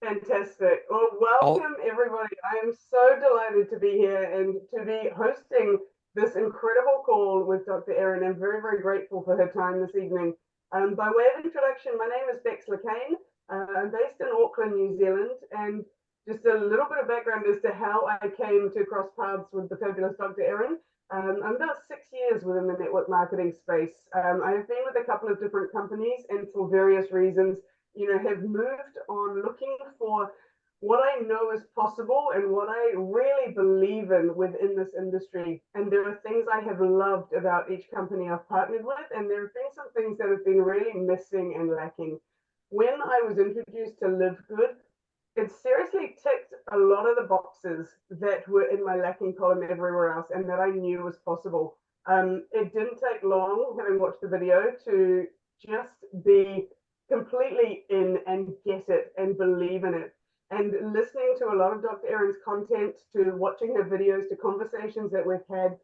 Fantastic. Well, Oh, welcome everybody. I am so delighted to be here and to be hosting this incredible call with Dr. Erin. I'm very, very grateful for her time this evening. By way of introduction, my name is Bex LeCane. I'm based in Auckland, New Zealand, and just a little bit of background as to how I came to cross paths with the fabulous Dr. Erin. I'm about 6 years within the network marketing space. I have been with a couple of different companies, and for various reasons, have moved on looking for what I know is possible and what I really believe in within this industry. And there are things I have loved about each company I've partnered with, and there have been some things that have been really missing and lacking. When I was introduced to Live Good, it seriously ticked a lot of the boxes that were in my lacking column everywhere else and that I knew was possible. It didn't take long, having watched the video, to just be completely in and get it and believe in it. And listening to a lot of Dr. Erin's content, to watching her videos, to conversations that we've had,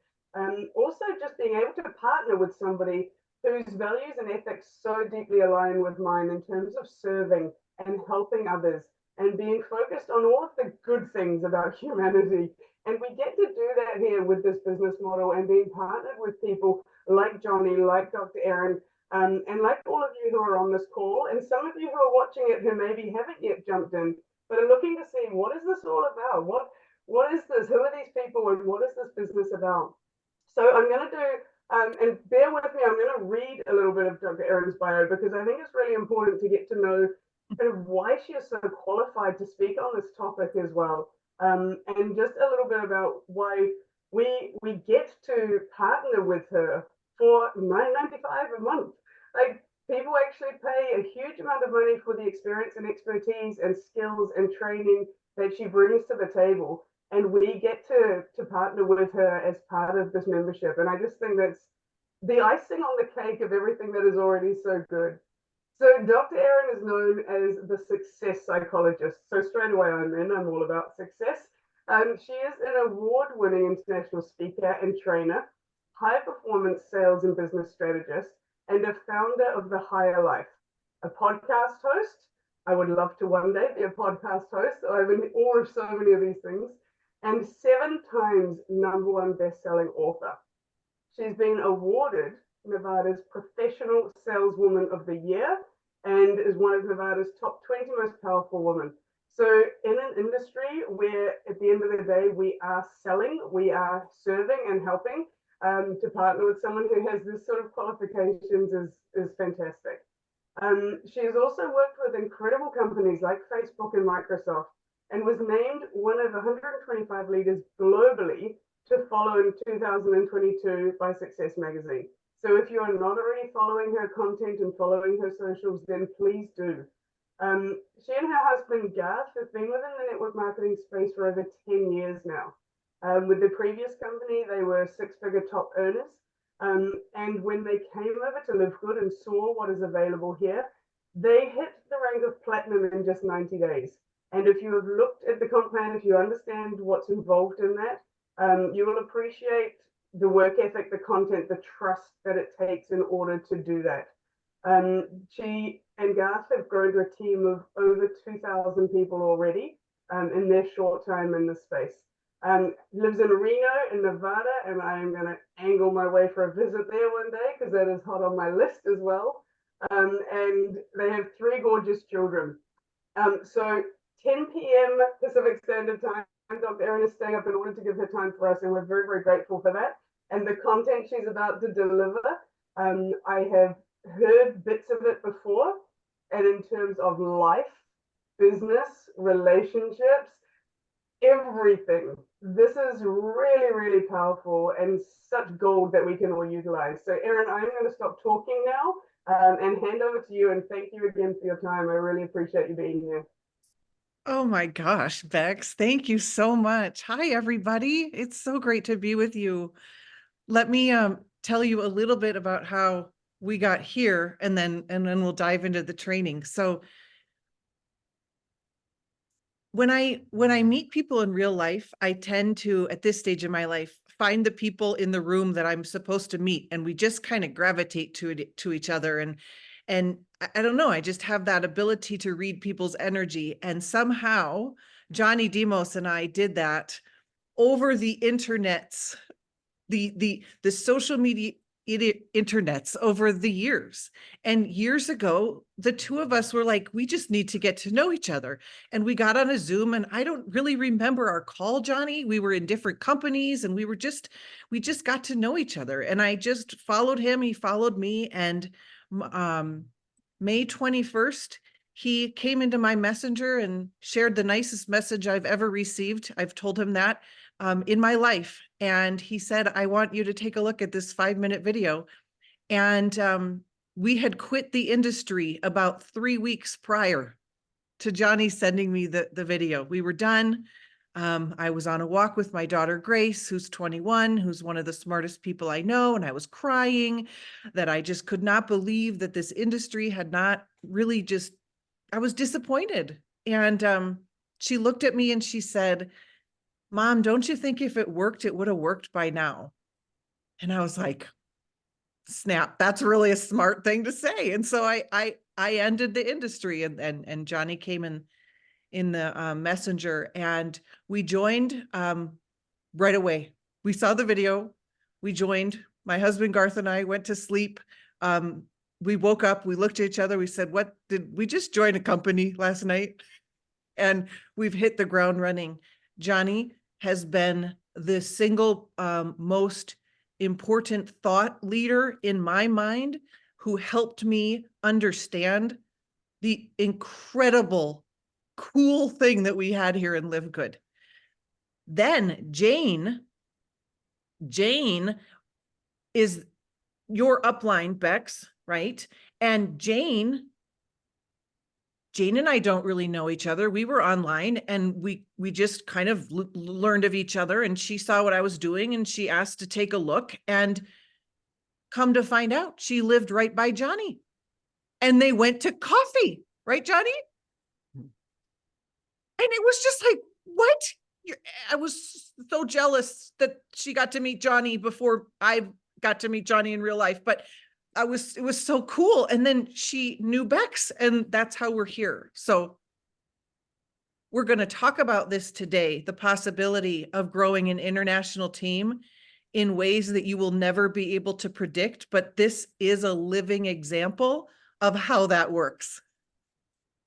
also just being able to partner with somebody whose values and ethics so deeply align with mine in terms of serving and helping others and being focused on all of the good things about humanity. And we get to do that here with this business model and being partnered with people like Johnny, like Dr. Erin, and like all of you who are on this call, and some of you who are watching it who maybe haven't yet jumped in, but are looking to see what is this all about? What is this? Who are these people and what is this business about? So I'm going to do, and bear with me, I'm going to read a little bit of Dr. Erin's bio because I think it's really important to get to know kind of why she is so qualified to speak on this topic as well. And just a little bit about why we get to partner with her for $9.95 a month. Like, people actually pay a huge amount of money for the experience and expertise and skills and training that she brings to the table, and we get to partner with her as part of this membership. And I just think that's the icing on the cake of everything that is already so good. So Dr. Erin is known as the success psychologist. So straight away I'm all about success. She is an award-winning international speaker and trainer, high performance sales and business strategist, and a founder of The Higher Life, a podcast host. I would love to one day be a podcast host. I'm in awe of so many of these things. And 7 times #1 best-selling author. She's been awarded Nevada's Professional Saleswoman of the Year and is one of Nevada's top 20 most powerful women. So in an industry where at the end of the day, we are selling, we are serving and helping, to partner with someone who has this sort of qualifications is fantastic. She has also worked with incredible companies like Facebook and Microsoft and was named one of 125 leaders globally to follow in 2022 by Success Magazine. So if you are not already following her content and following her socials, then please do. She and her husband Garth have been within the network marketing space for over 10 years now. With the previous company, they were 6-figure top earners. And when they came over to Live Good and saw what is available here, they hit the rank of platinum in just 90 days. And if you have looked at the comp plan, if you understand what's involved in that, you will appreciate the work ethic, the content, the trust that it takes in order to do that. She and Garth have grown to a team of over 2,000 people already in their short time in this space. Lives in Reno in Nevada, and I am going to angle my way for a visit there one day because that is hot on my list as well. And they have 3 gorgeous children. So 10 p.m. Pacific Standard Time, Dr. Erin is staying up in order to give her time for us, and we're very, very grateful for that. And the content she's about to deliver, I have heard bits of it before, and in terms of life, business, relationships, everything. This is really, really powerful and such gold that we can all utilize. So, Erin, I'm going to stop talking now and hand over to you. And thank you again for your time. I really appreciate you being here. oh my gosh, Bex, thank you so much. Hi, everybody. It's so great to be with you. Let me tell you a little bit about how we got here, and then we'll dive into the training. So when I meet people in real life, I tend to, at this stage of my life, find the people in the room that I'm supposed to meet, and we just kind of gravitate to each other. And I don't know, I just have that ability to read people's energy. And somehow Johnny Demos and I did that over the internets, the social media internets over the years. And years ago, the two of us were like, we just need to get to know each other. And we got on a Zoom, and I don't really remember our call, Johnny. We were in different companies, and we just got to know each other. And I just followed him, he followed me. And May 21st, he came into my messenger and shared the nicest message I've ever received. I've told him that in my life. And he said, I want you to take a look at this 5-minute video. And we had quit the industry about 3 weeks prior to Johnny sending me the video. We were done. I was on a walk with my daughter, Grace, who's 21, who's one of the smartest people I know. And I was crying that I just could not believe that this industry had not really I was disappointed. And she looked at me and she said, Mom, don't you think if it worked, it would have worked by now? And I was like, snap, that's really a smart thing to say. And so I ended the industry, and Johnny came in the messenger, and we joined right away. We saw the video, we joined. My husband Garth and I went to sleep. We woke up, we looked at each other, we said, what did we just join a company last night? And we've hit the ground running. Johnny has been the single most important thought leader in my mind, who helped me understand the incredible, cool thing that we had here in Live Good. Then Jane is your upline, Bex, right? And Jane and I don't really know each other. We were online, and we just kind of learned of each other, and she saw what I was doing and she asked to take a look, and come to find out, she lived right by Johnny, and they went to coffee, right, Johnny? And it was just like, what? I was so jealous that she got to meet Johnny before I got to meet Johnny in real life, but it was so cool. And then she knew Bex, and that's how we're here. So we're going to talk about this today, the possibility of growing an international team in ways that you will never be able to predict, but this is a living example of how that works.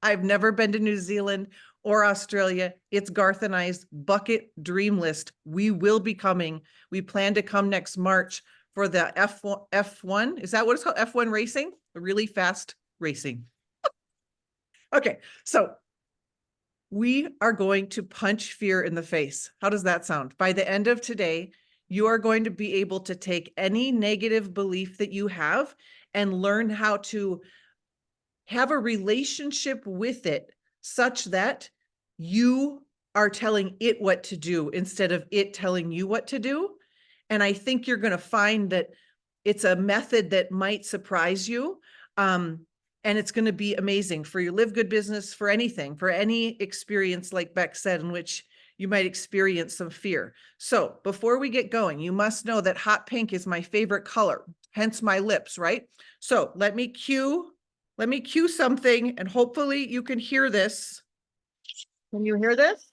I've never been to New Zealand or Australia. It's Garth and I's bucket dream list. We will be coming. We plan to come next March for the F1. Is that what it's called? F1 racing? The really fast racing. Okay, so we are going to punch fear in the face. How does that sound? By the end of today, you are going to be able to take any negative belief that you have and learn how to have a relationship with it such that you are telling it what to do instead of it telling you what to do. And I think you're going to find that it's a method that might surprise you. And it's going to be amazing for your Live Good business, for anything, for any experience, like Beck said, in which you might experience some fear. So before we get going, you must know that hot pink is my favorite color, hence my lips, right? So let me cue something, and hopefully you can hear this. Can you hear this?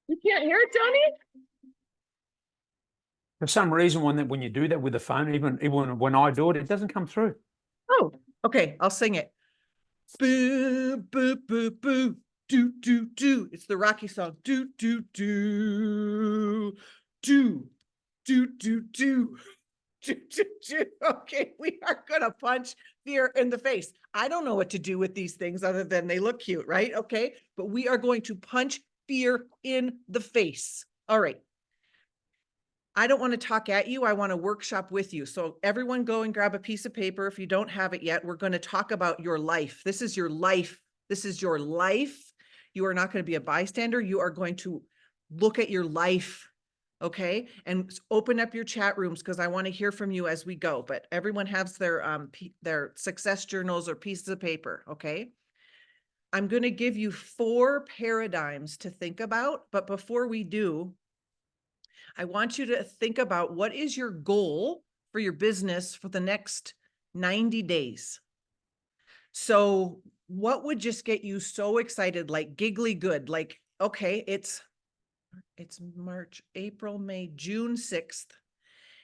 You can't hear it, Johnny? For some reason, when you do that with the phone, even when I do it, it doesn't come through. Oh, okay. I'll sing it. Boo, boo, boo, boo, do, do, do. It's the Rocky song. Do, do, do, do, do, do, do. Okay, we are gonna punch fear in the face. I don't know what to do with these things other than they look cute, right? Okay, but we are going to punch fear in the face. All right. I don't want to talk at you. I want to workshop with you. So everyone go and grab a piece of paper. If you don't have it yet, we're going to talk about your life. This is your life. This is your life. You are not going to be a bystander. You are going to look at your life. Okay. And open up your chat rooms, because I want to hear from you as we go. But everyone has their success journals or pieces of paper. Okay. I'm going to give you 4 paradigms to think about. But before we do, I want you to think about, what is your goal for your business for the next 90 days. So what would just get you so excited, like giggly good, like, okay, it's March, April, May, June 6th.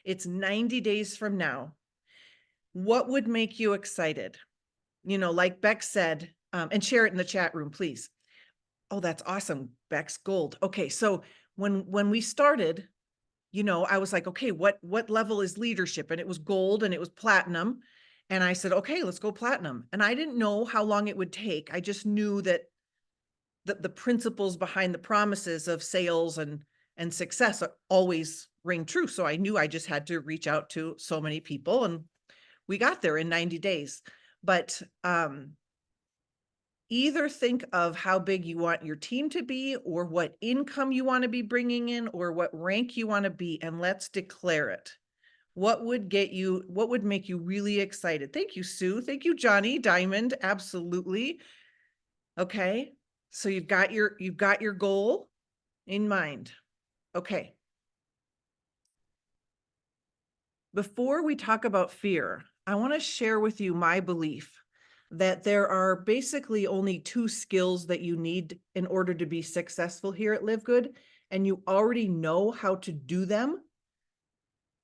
It's 90 days from now. What would make you excited? You know, like Beck said, and share it in the chat room, please. Oh, that's awesome. Beck's gold. Okay. So when we started, you know, I was like, okay, what level is leadership? And it was gold and it was platinum. And I said, okay, let's go platinum. And I didn't know how long it would take. I just knew that the principles behind the promises of sales and success always ring true. So I knew I just had to reach out to so many people, and we got there in 90 days. But either think of how big you want your team to be, or what income you want to be bringing in, or what rank you want to be, and let's declare it. What would make you really excited? Thank you, Sue. Thank you, Johnny Diamond. Absolutely. Okay. So you've got your goal in mind. Okay. Before we talk about fear, I want to share with you my belief that there are basically only 2 skills that you need in order to be successful here at Live Good, and you already know how to do them.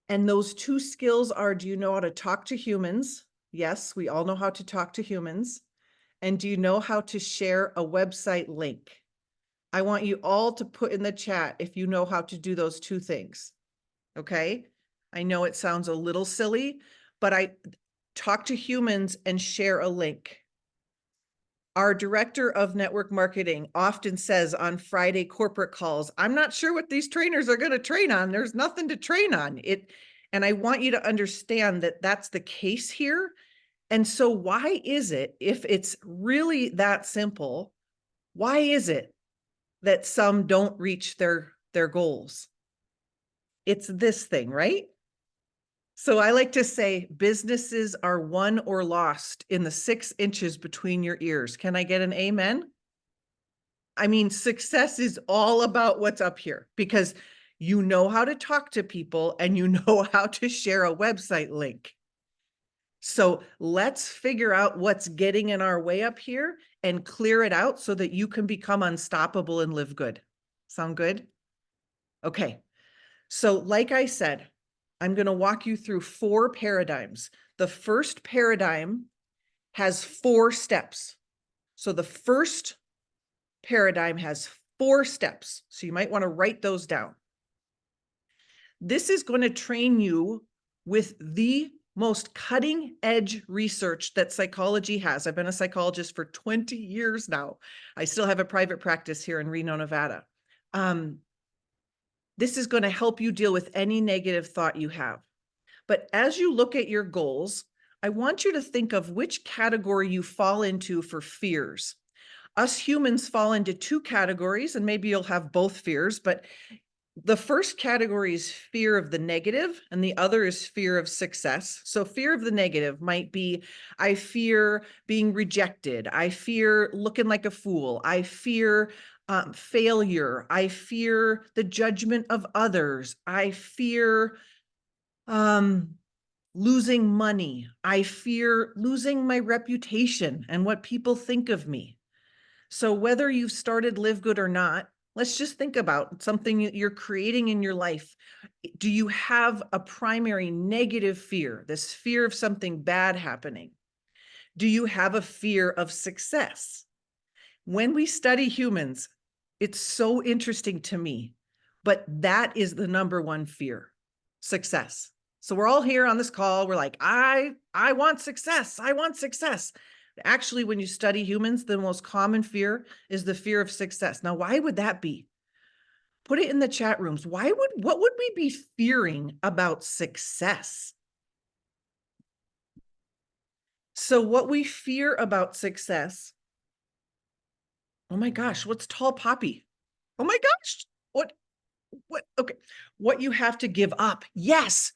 And those 2 skills are, do you know how to talk to humans? Yes, we all know how to talk to humans. And do you know how to share a website link? I want you all to put in the chat if you know how to do those 2 things. Okay. I know it sounds a little silly, but I talk to humans and share a link. Our director of network marketing often says on Friday corporate calls, I'm not sure what these trainers are going to train on. There's nothing to train on it. And I want you to understand that that's the case here. And so why is it, if it's really that simple, why is it that some don't reach their goals? It's this thing, right? So I like to say businesses are won or lost in the 6 inches between your ears. Can I get an amen? I mean, success is all about what's up here, because you know how to talk to people and you know how to share a website link. So let's figure out what's getting in our way up here and clear it out so that you can become unstoppable and live good. Sound good? Okay. So like I said, I'm going to walk you through 4 paradigms. The first paradigm has 4 steps. So the first paradigm has 4 steps. So you might want to write those down. This is going to train you with the most cutting edge research that psychology has. I've been a psychologist for 20 years now. I still have a private practice here in Reno, Nevada. This is going to help you deal with any negative thought you have. But as you look at your goals, I want you to think of which category you fall into for fears. Us humans fall into 2 categories, and maybe you'll have both fears, but the first category is fear of the negative, and the other is fear of success. So fear of the negative might be, I fear being rejected. I fear looking like a fool. I fear failure. I fear the judgment of others. I fear losing money. I fear losing my reputation and what people think of me. So whether you've started Live Good or not, let's just think about something you're creating in your life. Do you have a primary negative fear, this fear of something bad happening? Do you have a fear of success? When we study humans, it's so interesting to me, but that is the number 1 fear, success. So we're all here on this call. We're like, I want success. I want success. Actually, when you study humans, the most common fear is the fear of success. Now, why would that be? Put it in the chat rooms. What would we be fearing about success? So what we fear about success, oh my gosh, what's tall poppy? Oh my gosh, okay, what you have to give up. Yes,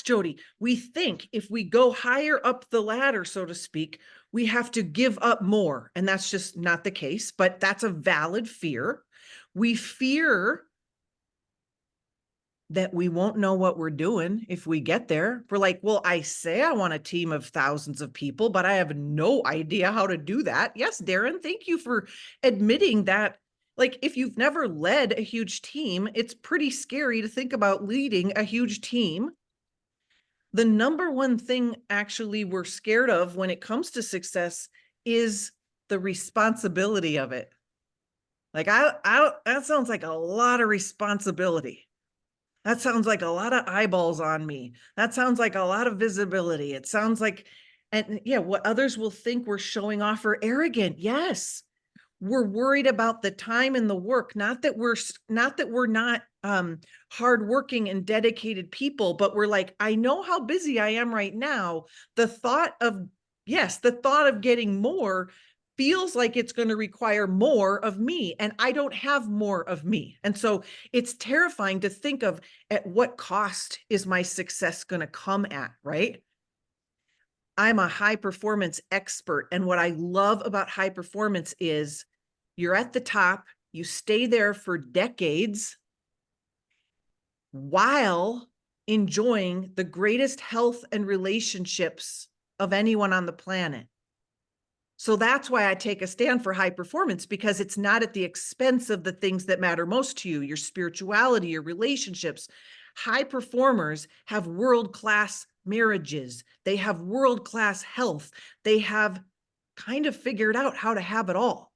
Jody. We think if we go higher up the ladder, so to speak, we have to give up more. And that's just not the case, but that's a valid fear. We fear that we won't know what we're doing if we get there. We're like, well, I say I want a team of thousands of people, but I have no idea how to do that. Yes, Darren, thank you for admitting that. Like, if you've never led a huge team, it's pretty scary to think about leading a huge team. The number one thing actually we're scared of when it comes to success is the responsibility of it. Like, that sounds like a lot of responsibility. That sounds like a lot of eyeballs on me. That sounds like a lot of visibility. It sounds like, and yeah, what others will think we're showing off or arrogant. Yes. We're worried about the time and the work, not that we're not hardworking and dedicated people, but we're like, I know how busy I am right now. The thought of getting more feels like it's going to require more of me, and I don't have more of me. And so it's terrifying to think of at what cost is my success going to come at, right? I'm a high performance expert. And what I love about high performance is you're at the top, you stay there for decades while enjoying the greatest health and relationships of anyone on the planet. So that's why I take a stand for high performance, because it's not at the expense of the things that matter most to you, your spirituality, your relationships. High performers have world-class marriages. They have world-class health. They have kind of figured out how to have it all.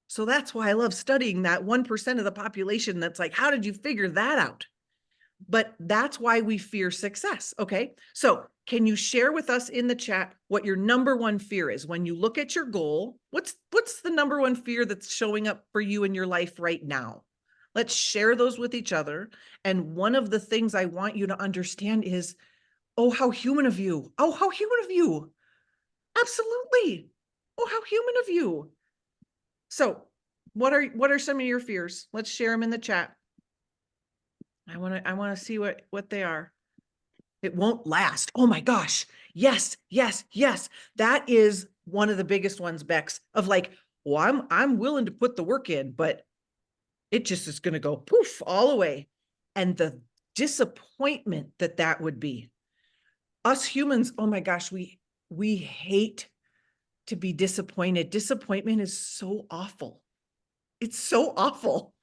So that's why I love studying that 1% of the population that's like, how did you figure that out? But that's why we fear success. Okay. So can you share with us in the chat what your number one fear is when you look at your goal? What's the number one fear that's showing up for you in your life right now? Let's share those with each other. And one of the things I want you to understand is, oh, how human of you. Oh, how human of you. Absolutely. Oh, how human of you. So what are some of your fears? Let's share them in the chat. I want to see what they are. It won't last. Oh my gosh. Yes, yes, yes. That is one of the biggest ones, Bex, of like, well, I'm willing to put the work in, but it just is going to go poof all away. And the disappointment that would be. Us humans, oh my gosh, we hate to be disappointed. Disappointment is so awful. It's so awful.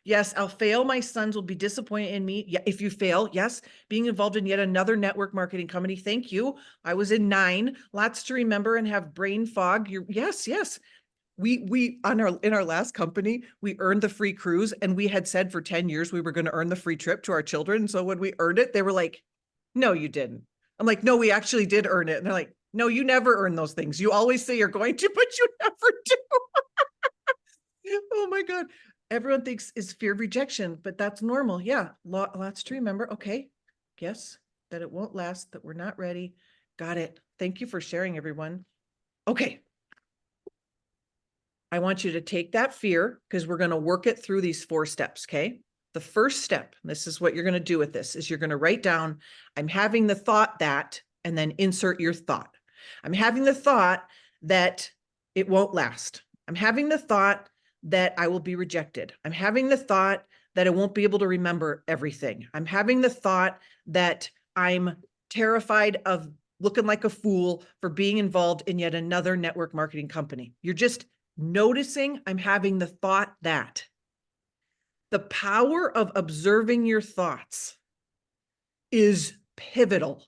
Yes, I'll fail. My sons will be disappointed in me. Yeah, if you fail, yes. Being involved in yet another network marketing company. Thank you. I was in 9. Lots to remember and have brain fog. Yes. We in our last company, we earned the free cruise, and we had said for 10 years we were going to earn the free trip to our children. So when we earned it, they were like, "No, you didn't." I'm like, "No, we actually did earn it." And they're like, "No, you never earn those things. You always say you're going to, but you never do." Oh my God. Everyone thinks is fear of rejection, but that's normal. Yeah. Lots to remember. Okay. Yes. That it won't last, that we're not ready. Got it. Thank you for sharing, everyone. Okay. I want you to take that fear, because we're going to work it through these 4 steps. Okay. The first step, this is what you're going to do with this, is you're going to write down, I'm having the thought that, and then insert your thought. I'm having the thought that it won't last. I'm having the thought that I will be rejected. I'm having the thought that I won't be able to remember everything. I'm having the thought that I'm terrified of looking like a fool for being involved in yet another network marketing company. You're just noticing I'm having the thought that. The power of observing your thoughts is pivotal.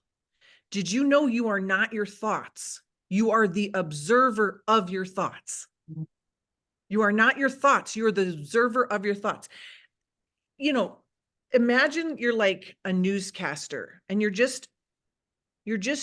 Did you know you are not your thoughts? You are the observer of your thoughts. You are not your thoughts. You are the observer of your thoughts. You know, imagine you're like a newscaster and you're just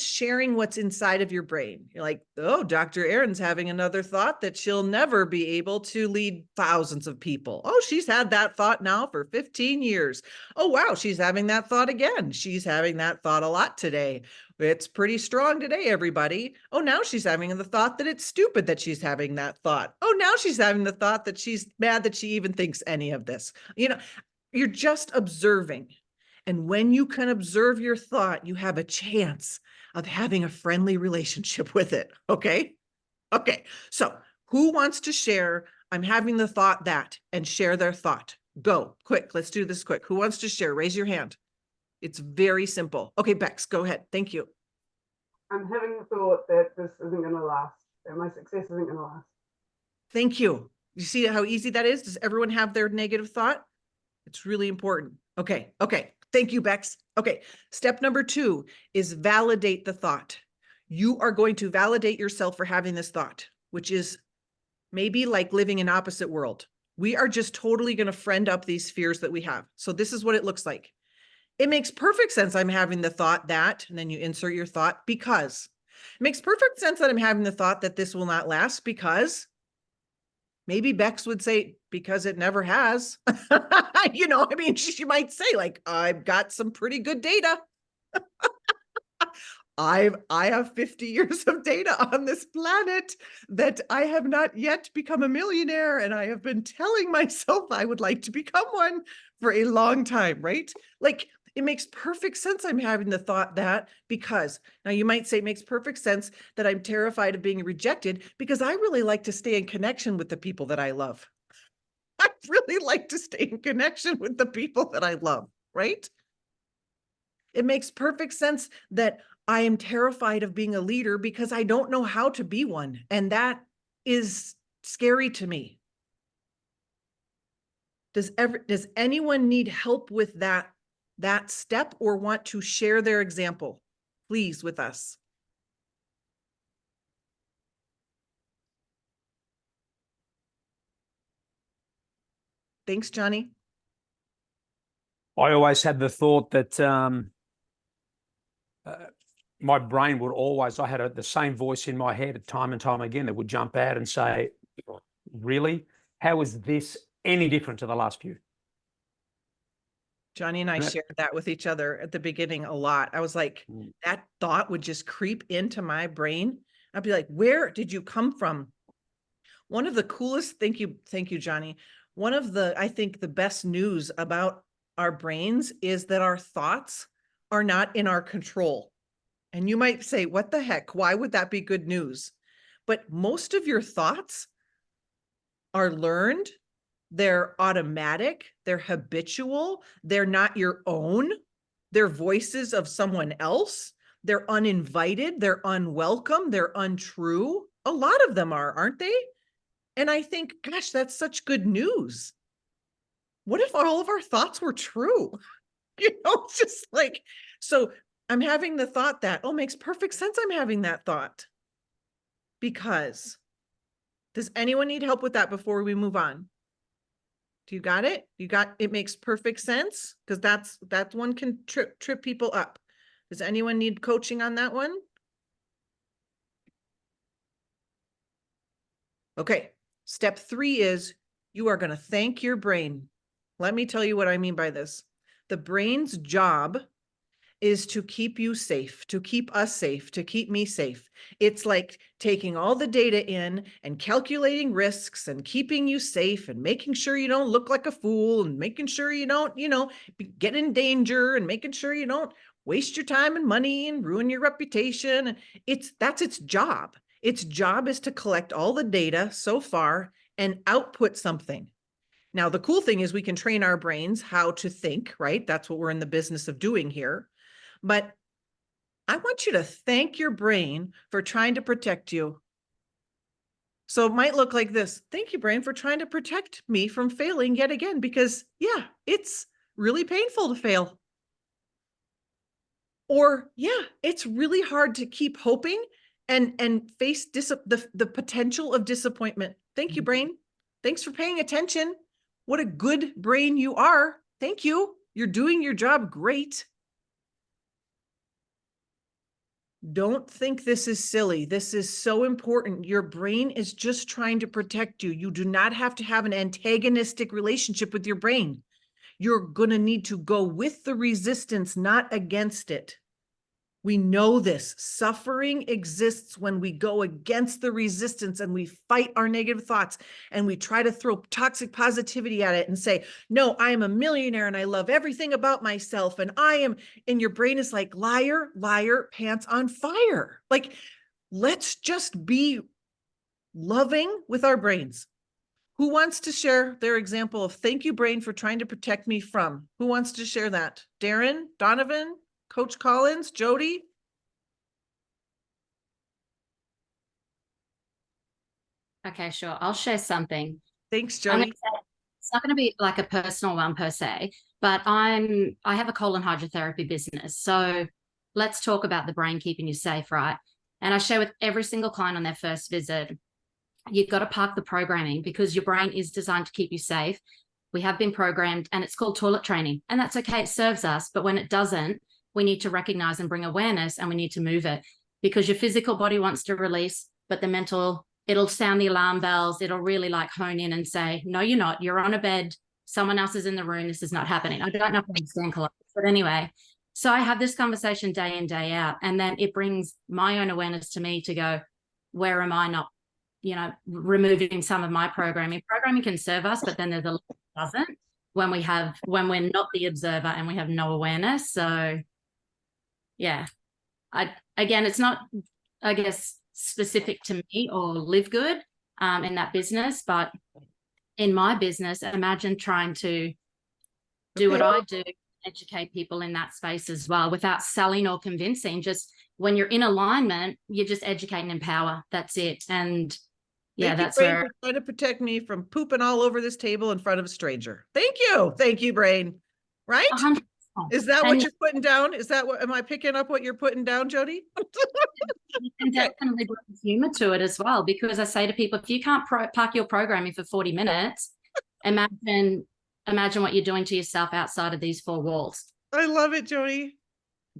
sharing what's inside of your brain. You're like, oh, Dr. Erin's having another thought that she'll never be able to lead thousands of people. Oh, she's had that thought now for 15 years. Oh, wow, she's having that thought again. She's having that thought a lot today. It's pretty strong today, everybody. Oh, now she's having the thought that it's stupid that she's having that thought. Oh, now she's having the thought that she's mad that she even thinks any of this. You know, you're just observing. And when you can observe your thought, you have a chance of having a friendly relationship with it. Okay. Okay. So who wants to share, I'm having the thought that, and share their thought? Go, quick. Let's do this quick. Who wants to share? Raise your hand. It's very simple. Okay, Bex, go ahead. Thank you. I'm having the thought that this isn't going to last, that my success isn't going to last. Thank you. You see how easy that is? Does everyone have their negative thought? It's really important. Okay. Thank you, Bex. Okay. Step number 2 is validate the thought. You are going to validate yourself for having this thought, which is maybe like living in opposite world. We are just totally going to friend up these fears that we have. So this is what it looks like. It makes perfect sense I'm having the thought that, and then you insert your thought, because. It makes perfect sense that I'm having the thought that this will not last because. Maybe Bex would say, because it never has. She might say, like, I've got some pretty good data. I have 50 years of data on this planet that I have not yet become a millionaire. And I have been telling myself I would like to become one for a long time, right? Like, it makes perfect sense I'm having the thought that because. Now you might say it makes perfect sense that I'm terrified of being rejected because I really like to stay in connection with the people that I love. I really like to stay in connection with the people that I love, right? It makes perfect sense that I am terrified of being a leader because I don't know how to be one. And that is scary to me. Does anyone need help with that step or want to share their example, please, with us? Thanks, Johnny. I always had the thought that my brain would always, I had the same voice in my head time and time again that would jump out and say, really? How is this any different to the last few? Johnny and I shared that with each other at the beginning a lot. I was like, that thought would just creep into my brain. I'd be like, where did you come from? One of the coolest, thank you, Johnny. One of I think the best news about our brains is that our thoughts are not in our control. And you might say, what the heck? Why would that be good news? But most of your thoughts are learned. They're automatic, they're habitual, they're not your own, they're voices of someone else, they're uninvited, they're unwelcome, they're untrue. A lot of them aren't they? And I think, gosh, that's such good news. What if all of our thoughts were true? It's just like, so I'm having the thought that, makes perfect sense I'm having that thought. Because, does anyone need help with that before we move on? Do you got it? It makes perfect sense because that one can trip people up. Does anyone need coaching on that one? Okay. Step 3 is you are going to thank your brain. Let me tell you what I mean by this. The brain's job is to keep you safe, to keep us safe, to keep me safe. It's like taking all the data in and calculating risks and keeping you safe and making sure you don't look like a fool and making sure you don't, get in danger and making sure you don't waste your time and money and ruin your reputation. That's its job. Its job is to collect all the data so far and output something. Now, the cool thing is we can train our brains how to think, right? That's what we're in the business of doing here. But I want you to thank your brain for trying to protect you. So it might look like this. Thank you, brain, for trying to protect me from failing yet again, because yeah, it's really painful to fail. Or yeah, it's really hard to keep hoping and face the potential of disappointment. Thank you, brain. Thanks for paying attention. What a good brain you are. Thank you. You're doing your job great. Don't think this is silly. This is so important. Your brain is just trying to protect you. You do not have to have an antagonistic relationship with your brain. You're going to need to go with the resistance, not against it. We know this. Suffering exists when we go against the resistance and we fight our negative thoughts and we try to throw toxic positivity at it and say, no, I am a millionaire and I love everything about myself. And your brain is like, liar, liar, pants on fire. Like, let's just be loving with our brains. Who wants to share their example of thank you, brain, for trying to protect me from? Who wants to share that? Darren, Donovan, Coach Collins, Jody? Okay, sure. I'll share something. Thanks, I'm gonna Jody. say it's not going to be like a personal one per se, but I have a colon hydrotherapy business. So let's talk about the brain keeping you safe, right? And I share with every single client on their first visit, you've got to park the programming because your brain is designed to keep you safe. We have been programmed and it's called toilet training. And that's okay. It serves us. But when it doesn't, we need to recognize and bring awareness and we need to move it because your physical body wants to release, but the mental, it'll sound the alarm bells. It'll really like hone in and say, no, you're not. You're on a bed. Someone else is in the room. This is not happening. I don't know if I understand, but anyway. So I have this conversation day in, day out. And then it brings my own awareness to me to go, where am I not, removing some of my programming? Programming can serve us, but then there's a lot that doesn't when we're not the observer and we have no awareness. So yeah, again, it's not, I guess, specific to me or LiveGood in that business, but in my business, imagine trying to do what I do, educate people in that space as well without selling or convincing. Just when you're in alignment, you just educate and empower. That's it. And yeah, Thank you, that's Brain, where for trying to protect me from pooping all over this table in front of a stranger. Thank you, Brain. Right? 100%. Is that what And you're putting down? Is that what, am I picking up what you're putting down, Jody? you can definitely bring humor to it as well, because I say to people, if you can't park your programming for 40 minutes, imagine what you're doing to yourself outside of these four walls. I love it, Jody.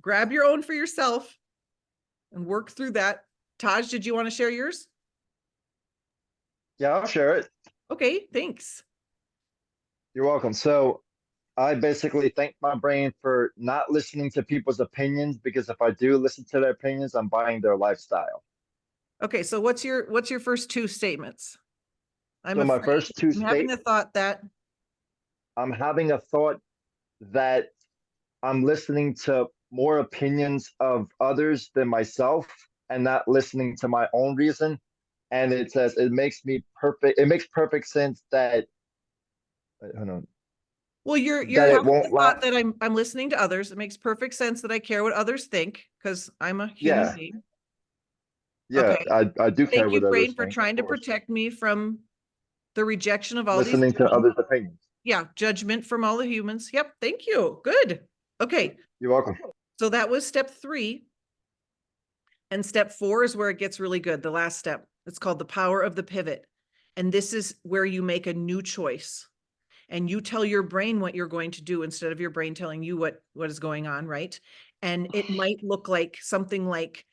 Grab your own for yourself and work through that. Taj, did you want to share yours? Yeah, I'll share it. Okay, thanks. You're welcome. So I basically thank my brain for not listening to people's opinions, because if I do listen to their opinions, I'm buying their lifestyle. Okay, so what's your first two statements? So my first two I'm having the thought that I'm having a thought that I'm listening to more opinions of others than myself and not listening to my own reason. And it says it makes perfect sense that hold on. well, you're That it having the won't thought last. that I'm listening to others. It makes perfect sense that I care what others think because I'm a human Yeah. being. Yeah, Okay. I do care Thank you, what Brain, others for think, trying to of course. protect me from the rejection of all Listening these to others' opinions. yeah, judgment from all the humans. Yep, thank you. Good. Okay, You're welcome. so that was step 3. And step 4 is where it gets really good. The last step. It's called the power of the pivot. And this is where you make a new choice. And you tell your brain what you're going to do instead of your brain telling you what is going on, right? And it might look like something like,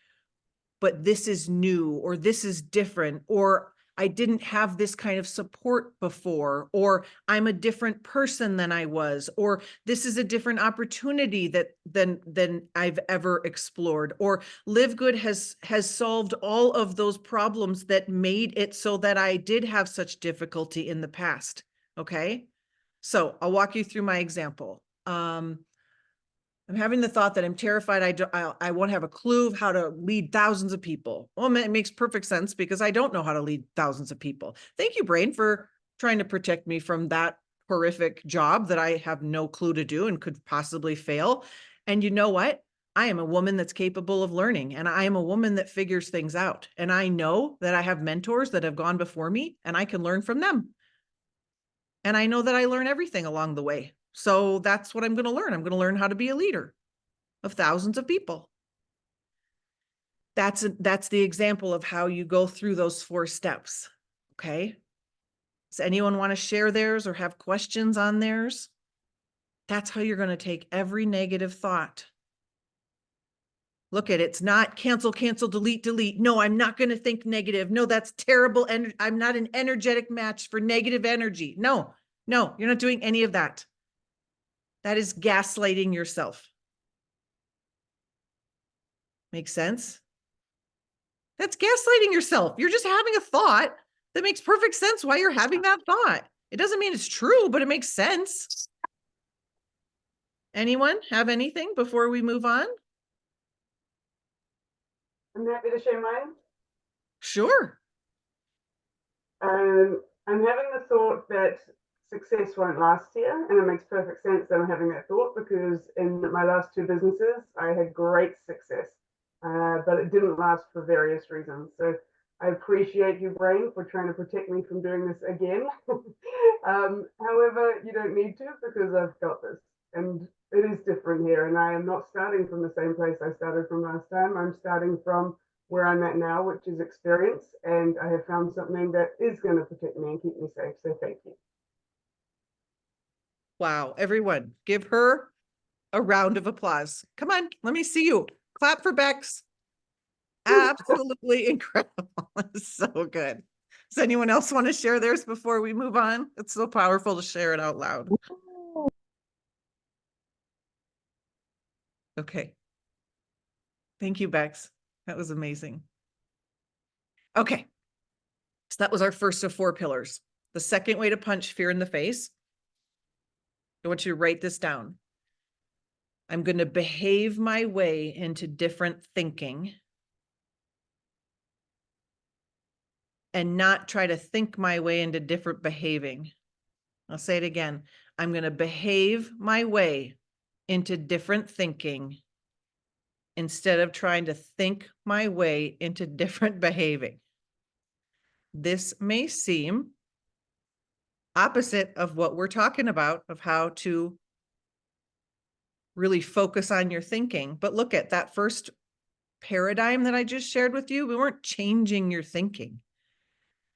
but this is new, or this is different, or I didn't have this kind of support before, or I'm a different person than I was, or this is a different opportunity than I've ever explored, or LiveGood has solved all of those problems that made it so that I did have such difficulty in the past. Okay. So I'll walk you through my example. I'm having the thought that I'm terrified I won't have a clue of how to lead thousands of people. Well, it makes perfect sense because I don't know how to lead thousands of people. Thank you, Brain, for trying to protect me from that horrific job that I have no clue to do and could possibly fail. And you know what? I am a woman that's capable of learning, and I am a woman that figures things out. And I know that I have mentors that have gone before me and I can learn from them. And I know that I learn everything along the way. So that's what I'm going to learn. I'm going to learn how to be a leader of thousands of people. That's the example of how you go through those 4 steps. Okay. Does anyone want to share theirs or have questions on theirs? That's how you're going to take every negative thought. Look at it. It's not cancel, delete. No, I'm not going to think negative. No, that's terrible. And I'm not an energetic match for negative energy. No, you're not doing any of that. That is gaslighting yourself. Make sense? That's gaslighting yourself. You're just having a thought that makes perfect sense why you're having that thought. It doesn't mean it's true, but it makes sense. Anyone have anything before we move on? I'm happy to share mine. Sure. I'm having the thought that success won't last here, and it makes perfect sense that I'm having that thought because in my last two businesses, I had great success, but it didn't last for various reasons. So I appreciate you, brain, for trying to protect me from doing this again. However, you don't need to because I've got this, and it is different here, and I am not starting from the same place I started from last time. I'm starting from where I'm at now, which is experience, and I have found something that is going to protect me and keep me safe. So thank you. Wow, everyone, give her a round of applause. Come on, let me see you. Clap for Bex. Absolutely incredible. It's so good. Does anyone else want to share theirs before we move on? It's so powerful to share it out loud. Okay. Thank you, Bex. That was amazing. Okay. So that was our first of 4 pillars. The second way to punch fear in the face. I want you to write this down. I'm going to behave my way into different thinking and not try to think my way into different behaving. I'll say it again. I'm going to behave my way into different thinking instead of trying to think my way into different behaving. This may seem opposite of what we're talking about, of how to really focus on your thinking. But look at that first paradigm that I just shared with you. We weren't changing your thinking.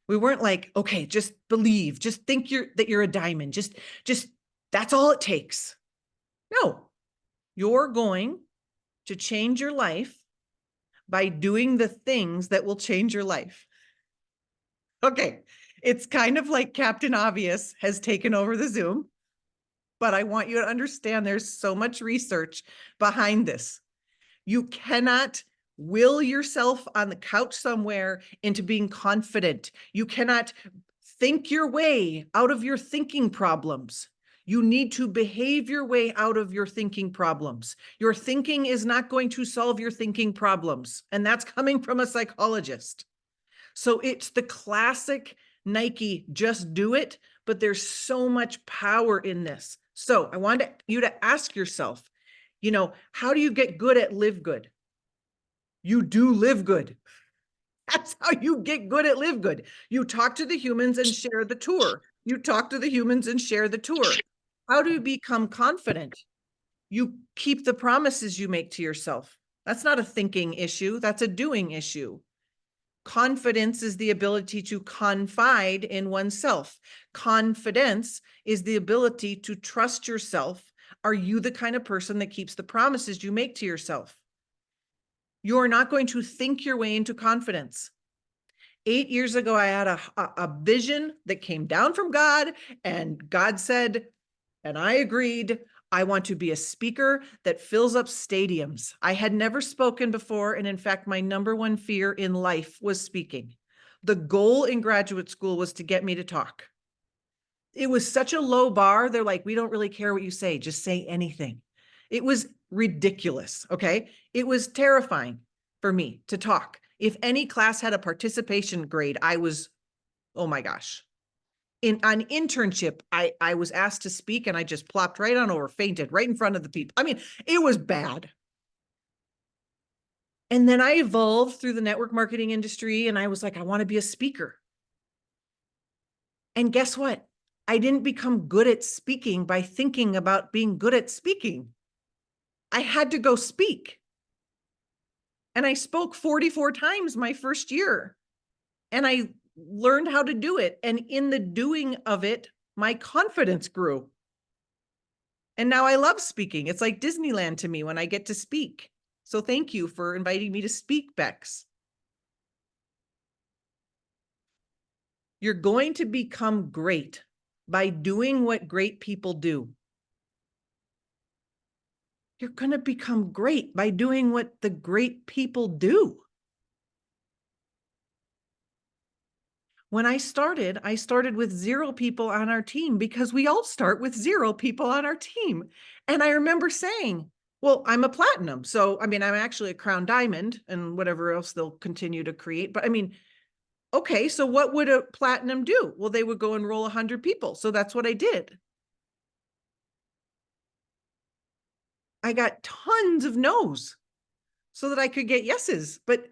We weren't like, okay, just believe, just think that you're a diamond. Just that's all it takes. No, you're going to change your life by doing the things that will change your life. Okay, it's kind of like Captain Obvious has taken over the Zoom, but I want you to understand there's so much research behind this. You cannot will yourself on the couch somewhere into being confident. You cannot think your way out of your thinking problems. You need to behave your way out of your thinking problems. Your thinking is not going to solve your thinking problems. And that's coming from a psychologist. So it's the classic Nike, just do it, but there's so much power in this. So I want you to ask yourself, how do you get good at live good? You do live good. That's how you get good at live good. You talk to the humans and share the tour. You talk to the humans and share the tour. How do you become confident? You keep the promises you make to yourself. That's not a thinking issue. That's a doing issue. Confidence is the ability to confide in oneself. Confidence is the ability to trust yourself. Are you the kind of person that keeps the promises you make to yourself? You're not going to think your way into confidence. 8 years ago, I had a vision that came down from God, and God said, and I agreed, I want to be a speaker that fills up stadiums. I had never spoken before, and in fact, my number one fear in life was speaking. The goal in graduate school was to get me to talk. It was such a low bar. They're like, we don't really care what you say, just say anything. It was ridiculous, okay? It was terrifying for me to talk. If any class had a participation grade, I was, oh my gosh. On internship, I was asked to speak and I just plopped right on over, fainted right in front of the people. I mean, it was bad. And then I evolved through the network marketing industry and I was like, I want to be a speaker. And guess what? I didn't become good at speaking by thinking about being good at speaking. I had to go speak. And I spoke 44 times my first year. And I learned how to do it. And in the doing of it, my confidence grew. And now I love speaking. It's like Disneyland to me when I get to speak. So thank you for inviting me to speak, Bex. You're going to become great by doing what great people do. You're going to become great by doing what the great people do. When I started with 0 people on our team because we all start with 0 people on our team. And I remember saying, well, I'm a platinum. So, I mean, I'm actually a crown diamond and whatever else they'll continue to create. But I mean, Okay, so what would a platinum do? Well, they would go enroll 100 people. So that's what I did. I got tons of no's so that I could get yeses. But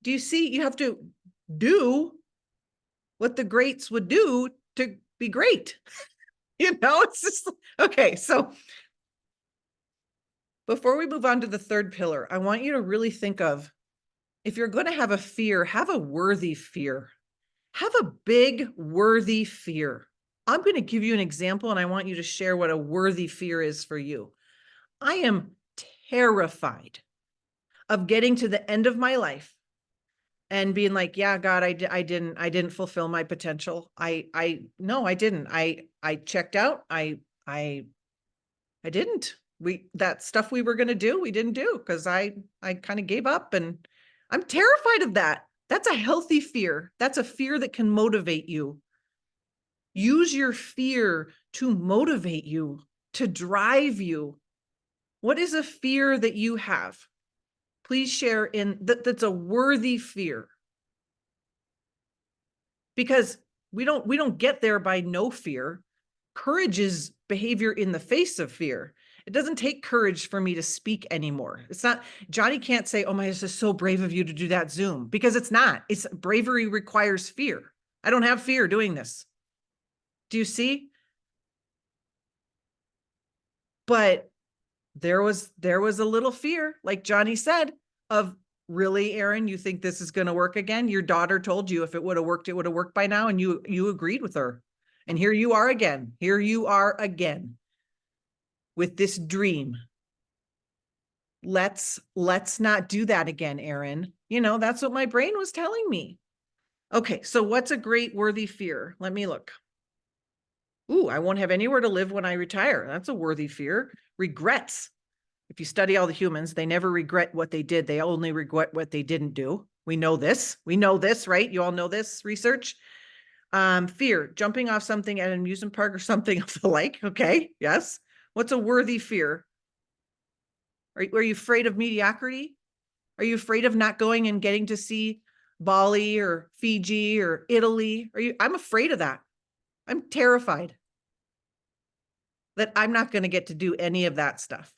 do you see, you have to do what the greats would do to be great. You know, it's just, okay. So before we move on to the third pillar, I want you to really think of, if you're going to have a fear, have a worthy fear. Have a big, worthy fear. I'm going to give you an example, and I want you to share what a worthy fear is for you. I am terrified of getting to the end of my life and being like, yeah, God, I didn't fulfill my potential. No, I didn't. I checked out. I didn't. That stuff we were going to do, we didn't do because I kind of gave up, and I'm terrified of that. That's a healthy fear. That's a fear that can motivate you. Use your fear to motivate you, to drive you. What is a fear that you have? Please share that's a worthy fear. Because we don't get there by no fear. Courage is behavior in the face of fear. It doesn't take courage for me to speak anymore. It's not, Johnny can't say, oh my, this is so brave of you to do that Zoom, because it's not. It's bravery requires fear. I don't have fear doing this. Do you see? But there was a little fear, like Johnny said, of, really, Erin, you think this is going to work again? Your daughter told you if it would have worked, it would have worked by now. And you agreed with her. And here you are again. Here you are again with this dream. Let's not do that again, Erin. You know, that's what my brain was telling me. Okay, so what's a great worthy fear? Let me look. Ooh, I won't have anywhere to live when I retire. That's a worthy fear. Regrets. If you study all the humans, they never regret what they did. They only regret what they didn't do. We know this. We know this, right? You all know this research. Fear, jumping off something at an amusement park or something of the like. Okay, yes. What's a worthy fear? Are you afraid of mediocrity? Are you afraid of not going and getting to see Bali or Fiji or Italy? I'm afraid of that. I'm terrified that I'm not going to get to do any of that stuff.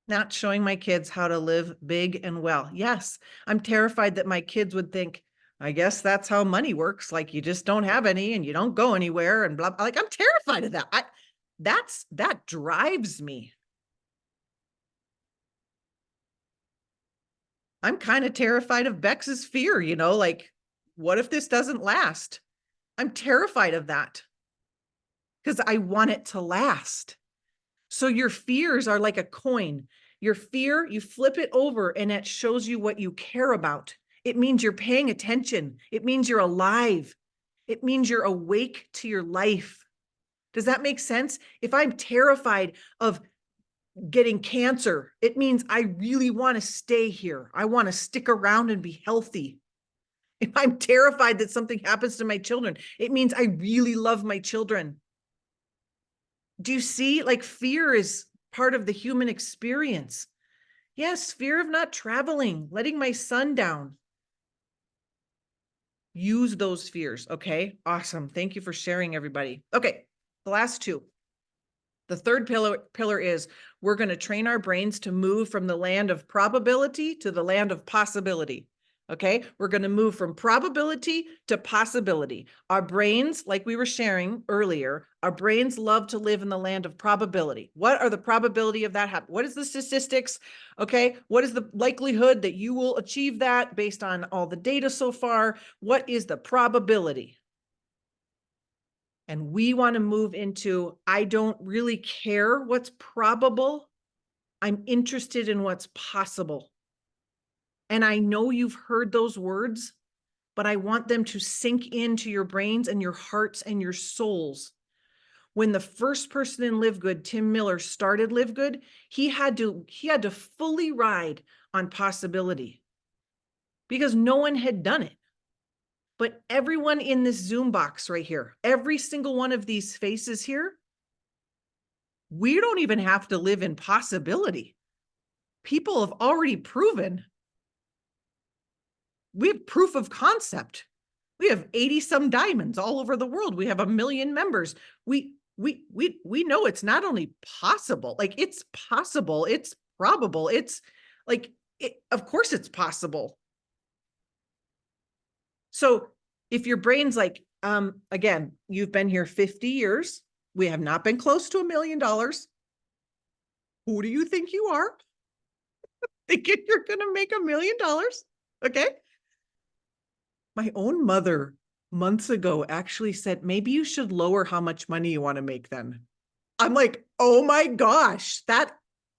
Not showing my kids how to live big and well. Yes, I'm terrified that my kids would think, I guess that's how money works. Like, you just don't have any and you don't go anywhere and blah, blah. Like, I'm terrified of that. That drives me. I'm kind of terrified of Bex's fear, you know, like, what if this doesn't last? I'm terrified of that because I want it to last. So your fears are like a coin. Your fear, you flip it over and it shows you what you care about. It means you're paying attention. It means you're alive. It means you're awake to your life. Does that make sense? If I'm terrified of getting cancer, it means I really want to stay here. I want to stick around and be healthy. If I'm terrified that something happens to my children, it means I really love my children. Do you see? Like, fear is part of the human experience. Yes, fear of not traveling, letting my son down. Use those fears. Okay, awesome. Thank you for sharing, everybody. Okay, the last two. The third pillar is we're going to train our brains to move from the land of probability to the land of possibility. Okay, we're going to move from probability to possibility. Our brains, like we were sharing earlier, our brains love to live in the land of probability. What are the probability of that happening? What is the statistics? Okay, what is the likelihood that you will achieve that based on all the data so far? What is the probability? And we want to move into, I don't really care what's probable. I'm interested in what's possible. And I know you've heard those words, but I want them to sink into your brains and your hearts and your souls. When the first person in LiveGood, Tim Miller, started LiveGood, he had to fully ride on possibility because no one had done it. But everyone in this Zoom box right here, every single one of these faces here, we don't even have to live in possibility. people have already proven. We have proof of concept. We have 80 some diamonds all over the world. We have 1 million members. We know it's not only possible, like it's possible, it's probable, it's like, of course it's possible. So if your brain's like, again, you've been here 50 years. We have not been close to $1 million. Who do you think you are? Thinking you're going to make $1 million? Okay. My own mother months ago actually said, maybe you should lower how much money you want to make then. I'm like, oh my gosh,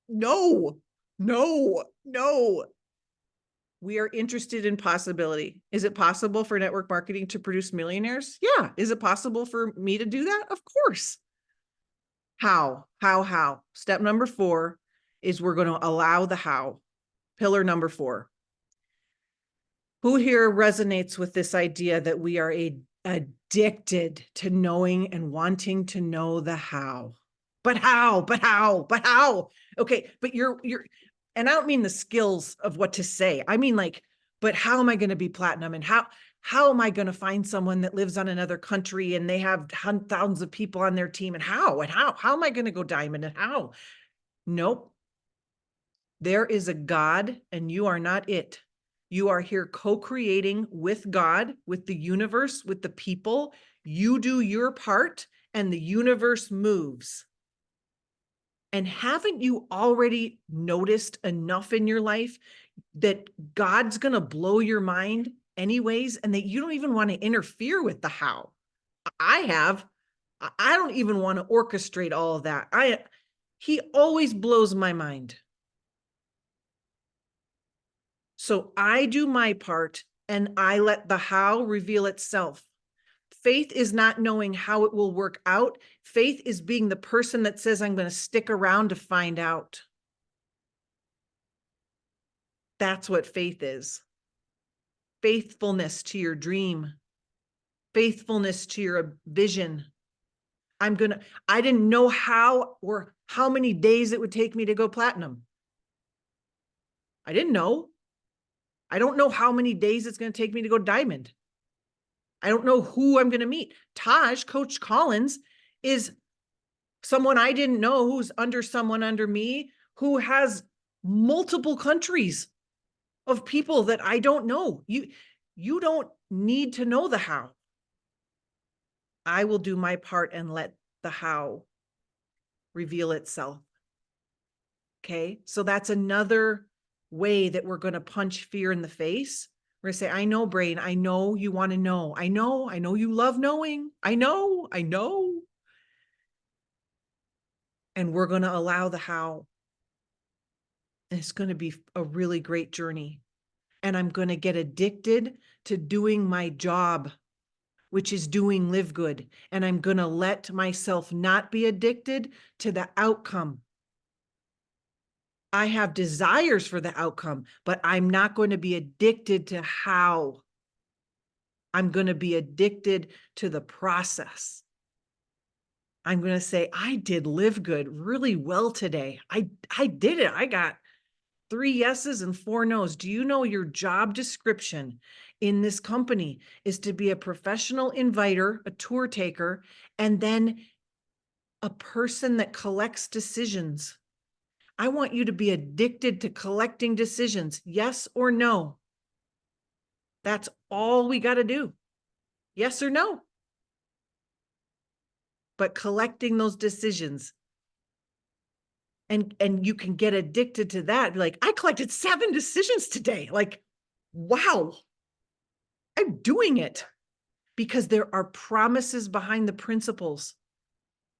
no. We are interested in possibility. Is it possible for network marketing to produce millionaires? Yeah. Is it possible for me to do that? Of course. How? Step number 4 is we're going to allow the how. Pillar number 4. Who here resonates with this idea that we are addicted to knowing and wanting to know the how? But how? Okay, but you're, and I don't mean the skills of what to say. I mean like, but how am I going to be platinum? And how am I going to find someone that lives on another country and they have thousands of people on their team? And how am I going to go diamond? And how? Nope. There is a God and you are not it. You are here co-creating with God, with the universe, with the people. You do your part and the universe moves. And haven't you already noticed enough in your life that God's going to blow your mind anyways, and that you don't even want to interfere with the how? I don't even want to orchestrate all of that. He always blows my mind. So I do my part and I let the how reveal itself. Faith is not knowing how it will work out. Faith is being the person that says, I'm going to stick around to find out. That's what faith is. Faithfulness to your dream. Faithfulness to your vision. I didn't know how or how many days it would take me to go platinum. I didn't know. I don't know how many days it's going to take me to go diamond. I don't know who I'm going to meet. Taj, Coach Collins, is someone I didn't know who's under someone under me who has multiple countries of people that I don't know. You don't need to know the how. I will do my part and let the how reveal itself. Okay, so that's another way that we're going to punch fear in the face. We're going to say, I know, brain, I know you want to know. I know you love knowing. I know. And we're going to allow the how. And it's going to be a really great journey. And I'm going to get addicted to doing my job, which is doing Live Good. And I'm going to let myself not be addicted to the outcome. I have desires for the outcome, but I'm not going to be addicted to how. I'm going to be addicted to the process. I'm going to say, I did Live Good really well today. I did it. I got 3 yeses and 4 nos. Do you know your job description in this company is to be a professional inviter, a tour taker, and then a person that collects decisions? I want you to be addicted to collecting decisions. Yes or no? That's all we got to do. Yes or no? But collecting those decisions. And you can get addicted to that. Like, I collected 7 decisions today. Like, wow, I'm doing it. Because there are promises behind the principles.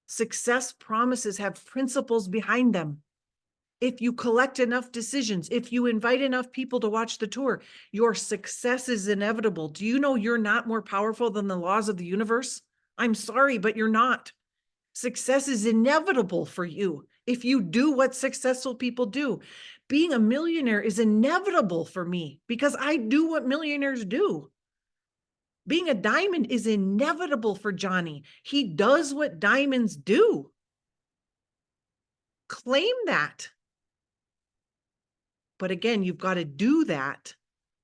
Success promises have principles behind them. If you collect enough decisions, if you invite enough people to watch the tour, your success is inevitable. Do you know you're not more powerful than the laws of the universe? I'm sorry, but you're not. Success is inevitable for you if you do what successful people do. Being a millionaire is inevitable for me because I do what millionaires do. Being a diamond is inevitable for Johnny. He does what diamonds do. Claim that. But again, you've got to do that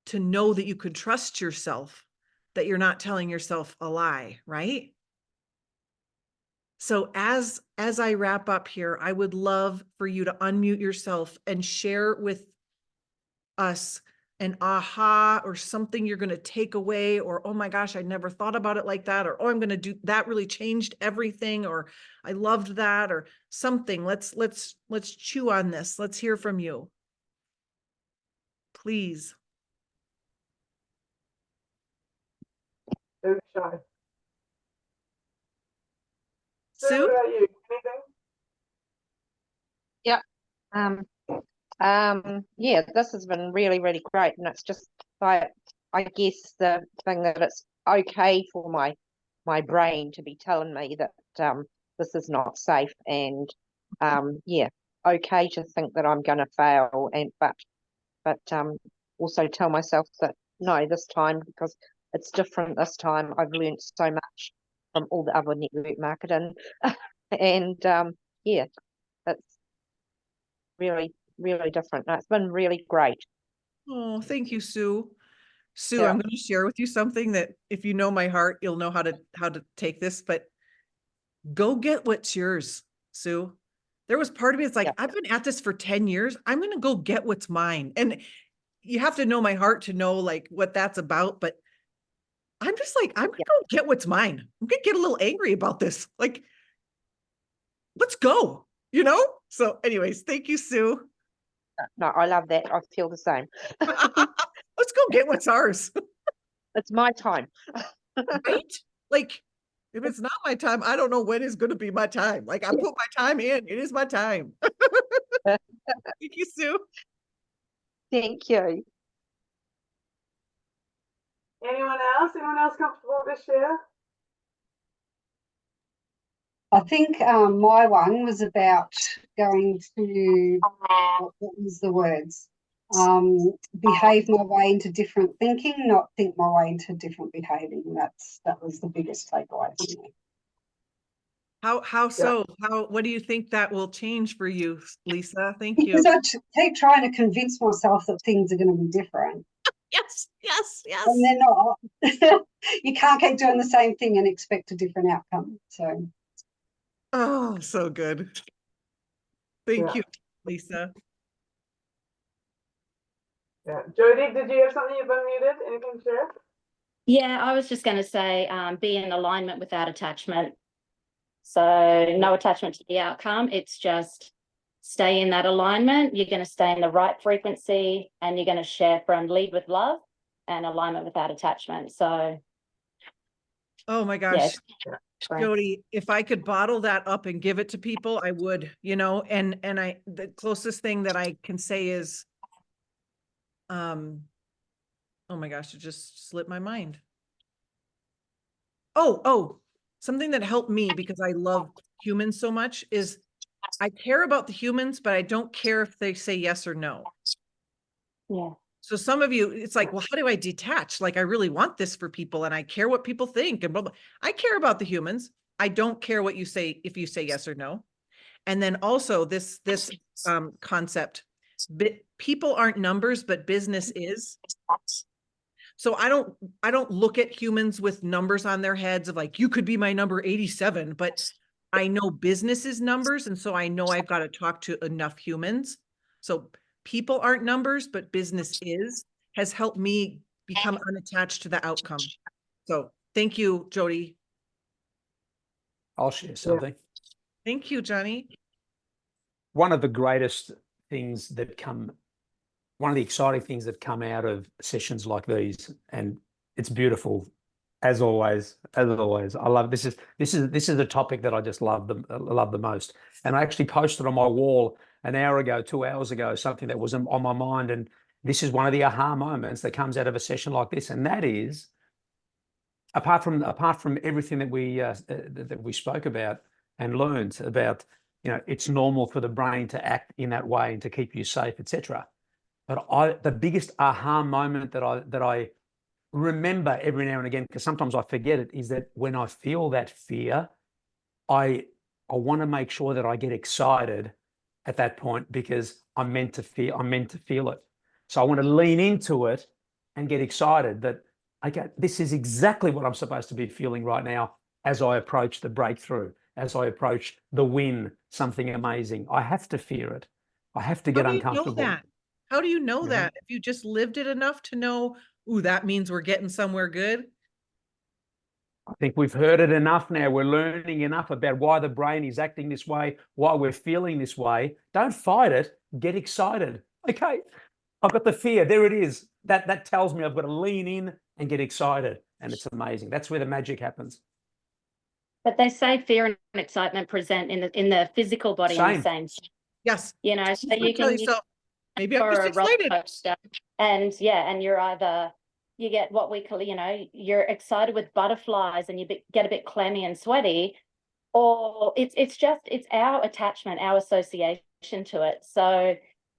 to know that you could trust yourself, that you're not telling yourself a lie, right? So as I wrap up here, I would love for you to unmute yourself and share with us an aha or something you're going to take away, or, oh my gosh, I never thought about it like that, or, oh, I'm going to do that, really changed everything, or I loved that, or something. Let's chew on this. Let's hear from you. Please. Don't be shy. Sue, Sue? what about you? Anything? Yeah, this has been really, really great. And it's just like, I guess the thing that it's okay for my brain to be telling me that this is not safe, and yeah, okay to think that I'm gonna fail, and but also tell myself that no, this time, because it's different this time, I've learned so much from all the other network marketing. And yeah, it's really, really different. No, it's been really great. Oh, thank you, Sue. Sue, Yeah. I'm going to share with you something that if you know my heart, you'll know how to take this, but go get what's yours, Sue. There was part of me, it's like, Yeah. I've been at this for 10 years. I'm going to go get what's mine. And you have to know my heart to know like what that's about. But I'm just like, I'm going to go get what's mine. I'm going to get a little angry about this. Like, let's go, you know? So anyways, thank you, Sue. No, I love that. I feel the same. Let's go get what's ours. It's my time. Right? Like, if it's not my time, I don't know when is going to be my time. Like, I put my time in. It is my time. Thank you, Sue. Thank you. Anyone else? Anyone else comfortable to share? I think my one was about going to, what was the words? Behave my way into different thinking, not think my way into different behaving. That was the biggest takeaway for me. How so? What do you think that will change for you, Lisa? Thank you. Because I keep trying to convince myself that things are going to be different. Yes, yes, yes. And they're not. You can't keep doing the same thing and expect a different outcome. So. Oh, so good. Thank Yeah. you, Lisa. Yeah. Jodie, did you have something you've unmuted? Anything to share? Yeah, I was just going to say, be in alignment without attachment. So no attachment to the outcome. It's just stay in that alignment. You're going to stay in the right frequency, and you're going to share from lead with love and alignment without attachment. So, Oh my gosh. yeah. Jodie, if I could bottle that up and give it to people, I would, you know, and the closest thing that I can say is, oh my gosh, it just slipped my mind. Oh, something that helped me because I love humans so much is I care about the humans, but I don't care if they say yes or no. Yeah. So some of you, it's like, well, how do I detach? Like, I really want this for people and I care what people think and blah, blah. I care about the humans. I don't care what you say, if you say yes or no. And then also this concept, people aren't numbers, but business is. So I don't look at humans with numbers on their heads of like, you could be my number 87, but I know business is numbers. And so I know I've got to talk to enough humans. So people aren't numbers, but business has helped me become unattached to the outcome. So thank you, Jodie. I'll share something. Thank you, Johnny. One of the greatest things that one of the exciting things that come out of sessions like these, and it's beautiful, as always. I love this is a topic that I just love the most. And I actually posted on my wall an hour ago, 2 hours ago, something that was on my mind. And this is one of the aha moments that comes out of a session like this. And that is, apart from everything that we spoke about and learned about, you know, it's normal for the brain to act in that way and to keep you safe, etc. But the biggest aha moment that I remember every now and again, because sometimes I forget it, is that when I feel that fear, I want to make sure that I get excited at that point, because I'm meant to feel it. So I want to lean into it and get excited that, okay, this is exactly what I'm supposed to be feeling right now as I approach the breakthrough, as I approach the win, something amazing. I have to fear it. I have to get uncomfortable. Know that? How do you know Mhm. that? If you just lived it enough to know, ooh, that means we're getting somewhere good. I think we've heard it enough now. We're learning enough about why the brain is acting this way, why we're feeling this way. Don't fight it. Get excited. Okay, I've got the fear. There it is. That tells me I've got to lean in and get excited. And it's amazing. That's where the magic happens. But they say fear and excitement present in the physical body in the Same. same. Yes. You know, so Tell you can yourself, maybe I'm for just a roller excited. coaster, and yeah, and you're either you get what we call, you know, you're excited with butterflies and you get a bit clammy and sweaty, or it's our attachment, our association to it. So,